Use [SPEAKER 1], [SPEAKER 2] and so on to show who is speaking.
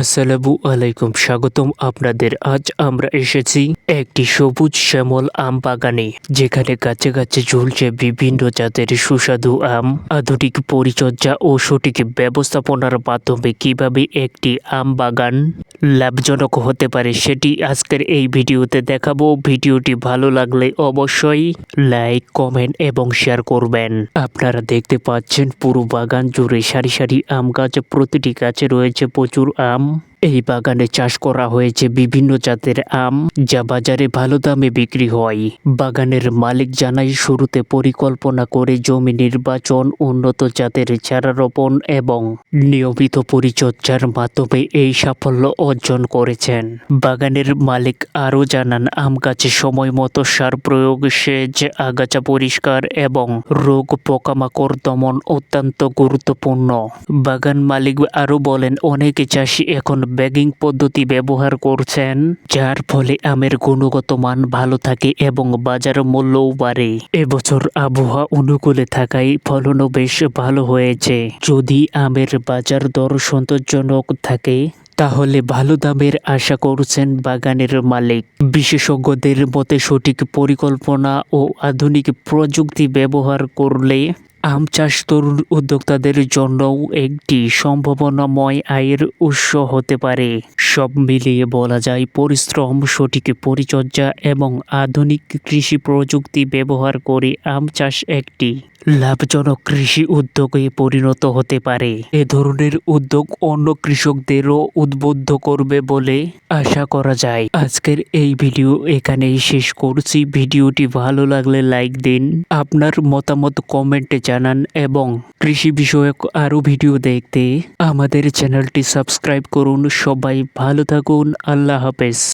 [SPEAKER 1] আসসালামু আলাইকুম, স্বাগতম আপনাদের। আজ আমরা এসেছি একটি সবুজ শ্যামল আম বাগানে, যেখানে গাছে গাছে ঝুলছে বিভিন্ন জাতের সুস্বাদু আম। আধুনিক পরিচর্যা ও সঠিক ব্যবস্থাপনার মাধ্যমে কিভাবে একটি আম বাগান লাভজনক হতে পারে সেটি আজকের এই ভিডিওতে দেখাবো। ভিডিওটি ভালো লাগলে অবশ্যই লাইক, কমেন্ট এবং শেয়ার করবেন। আপনারা দেখতে পাচ্ছেন পুরো বাগান জুড়ে সারি সারি আম গাছ, প্রতিটি গাছে রয়েছে প্রচুর আম। এই বাগানে চাষ করা হয়েছে বিভিন্ন জাতের আম, যা বাজারে ভালো দামে বিক্রি হয়। বাগানের মালিক জানায়, শুরুতে পরিকল্পনা করে জমি নির্বাচন, উন্নত জাতের চারা রোপণ এবং নিয়মিত পরিচর্যার মাধ্যমে এই সাফল্য অর্জন করেছেন। বাগানের মালিক আরও জানান, আম গাছে সময় মতো সার প্রয়োগ, সেচ, আগাছা পরিষ্কার এবং রোগ পোকামাকড় দমন অত্যন্ত গুরুত্বপূর্ণ। বাগান মালিক আরও বলেন, অনেক চাষি এখন ব্যাগিং পদ্ধতি ব্যবহার করছেন, যার ফলে আমের গুণগত মান ভালো থাকে এবং বাজার মূল্যও বাড়ে। এবছর আবহাওয়া অনুকূলে থাকায় ফলনও বেশ ভালো হয়েছে। যদি আমের বাজার দর সন্তোষজনক থাকে তাহলে ভালো দামের আশা করছেন বাগানের মালিক। বিশেষজ্ঞদের মতে সঠিক পরিকল্পনা ও আধুনিক প্রযুক্তি ব্যবহার করলে আম চাষ তরুণ উদ্যোক্তাদের জন্যও একটি সম্ভাবনাময় আয়ের উৎস হতে পারে। সব মিলিয়ে বলা যায়, পরিশ্রম, সঠিক পরিচর্যা এবং আধুনিক কৃষি প্রযুক্তি ব্যবহার করে আম চাষ একটি লাভজনক কৃষি উদ্যোগে পরিণত হতে পারে। এ ধরনের উদ্যোগ অন্য কৃষকদেরও উদ্বুদ্ধ করবে বলে আশা করা যায়। আজকের এই ভিডিও এখানেই শেষ করছি। ভিডিওটি ভালো লাগলে লাইক দিন, আপনার মতামত কমেন্টে জানান এবং কৃষি বিষয়ক আরও ভিডিও দেখতে আমাদের চ্যানেলটি সাবস্ক্রাইব করুন। সবাই ভালো থাকুন, আল্লাহ হাফেজ।